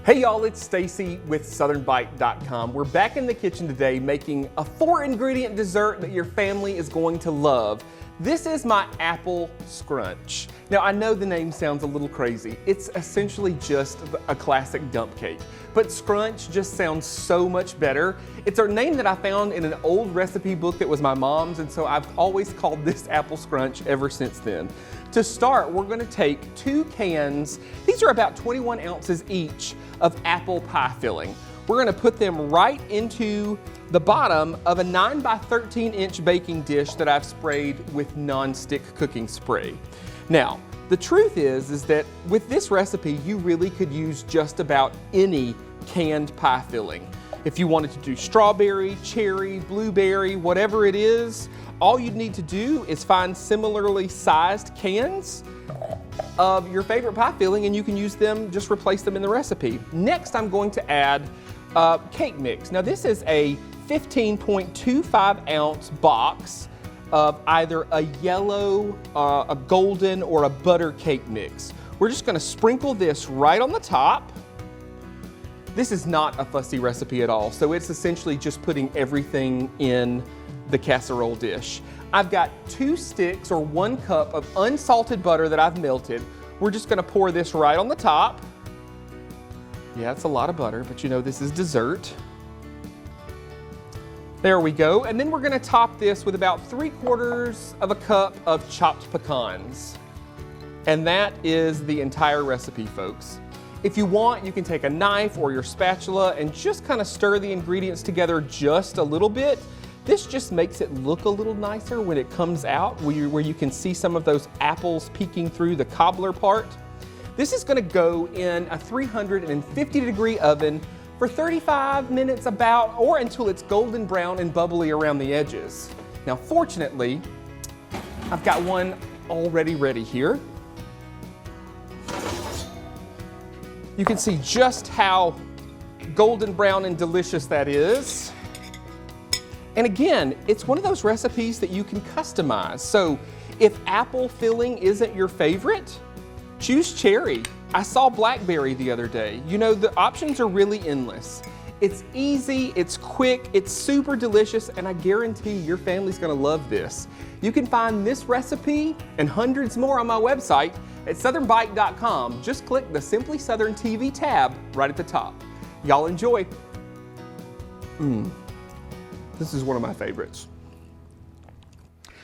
Hey y'all, it's Stacey with SouthernBite.com. We're back in the kitchen today making a 4-ingredient dessert that your family is going to love. This is my Apple Scrunch. Now I know the name sounds a little crazy. It's essentially just a classic dump cake, but Scrunch just sounds so much better. It's a name that I found in an old recipe book that was my mom's, and so I've always called this Apple Scrunch ever since then. To start, we're going to take 2 cans, these are about 21 ounces each, of apple pie filling. We're going to put them right into the bottom of a 9 by 13 inch baking dish that I've sprayed with non-stick cooking spray. Now, the truth is that with this recipe, you really could use just about any canned pie filling. If you wanted to do strawberry, cherry, blueberry, whatever it is, all you'd need to do is find similarly sized cans of your favorite pie filling and you can use them, just replace them in the recipe. Next, I'm going to add cake mix. Now this is a 15.25 ounce box of either a yellow, a golden, or a butter cake mix. We're just gonna sprinkle this right on the top. This is not a fussy recipe at all, so it's essentially just putting everything in the casserole dish. I've got 2 sticks or 1 cup of unsalted butter that I've melted. We're just gonna pour this right on the top. Yeah, it's a lot of butter, but you know this is dessert. There we go, and then we're gonna top this with about 3/4 of a cup of chopped pecans. And that is the entire recipe, folks. If you want, you can take a knife or your spatula and just kind of stir the ingredients together just a little bit. This just makes it look a little nicer when it comes out, where you can see some of those apples peeking through the cobbler part. This is gonna go in a 350-degree oven for 35 minutes about, or until it's golden brown and bubbly around the edges. Now, fortunately, I've got one already ready here. You can see just how golden brown and delicious that is. And again, it's one of those recipes that you can customize. So if apple filling isn't your favorite, choose cherry. I saw blackberry the other day. You know, the options are really endless. It's easy, it's quick, it's super delicious, and I guarantee your family's gonna love this. You can find this recipe and hundreds more on my website at SouthernBite.com. Just click the Simply Southern TV tab right at the top. Y'all enjoy. This is one of my favorites.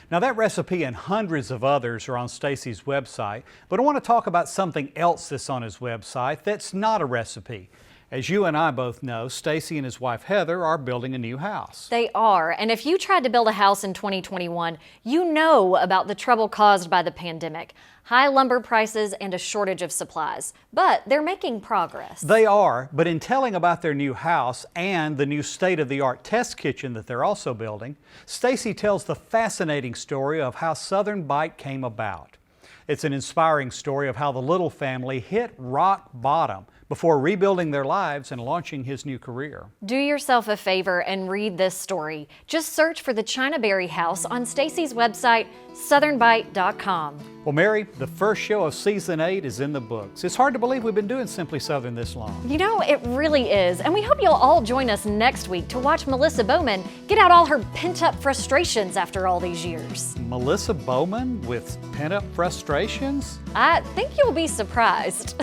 Now that recipe and hundreds of others are on Stacey's website, but I want to talk about something else that's on his website that's not a recipe. As you and I both know, Stacey and his wife Heather are building a new house. They are, and if you tried to build a house in 2021, you know about the trouble caused by the pandemic, high lumber prices, and a shortage of supplies. But they're making progress. They are, but in telling about their new house and the new state-of-the-art test kitchen that they're also building, Stacey tells the fascinating story of how Southern Bite came about. It's an inspiring story of how the Little family hit rock bottom before rebuilding their lives and launching his new career. Do yourself a favor and read this story. Just search for the China Berry House on Stacey's website, SouthernBite.com. Well, Mary, the first show of season 8 is in the books. It's hard to believe we've been doing Simply Southern this long. You know, it really is. And we hope you'll all join us next week to watch Melissa Bowman get out all her pent-up frustrations after all these years. Melissa Bowman with pent-up frustrations? I think you'll be surprised.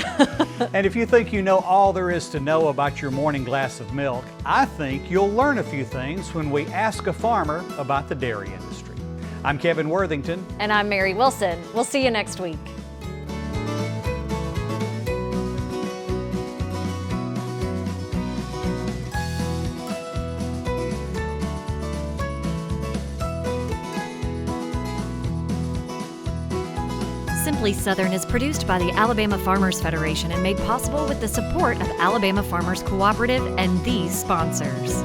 And if you think you know all there is to know about your morning glass of milk, I think you'll learn a few things when we ask a farmer about the dairy industry. I'm Kevin Worthington. And I'm Mary Wilson. We'll see you next week. Simply Southern is produced by the Alabama Farmers Federation and made possible with the support of Alabama Farmers Cooperative and these sponsors.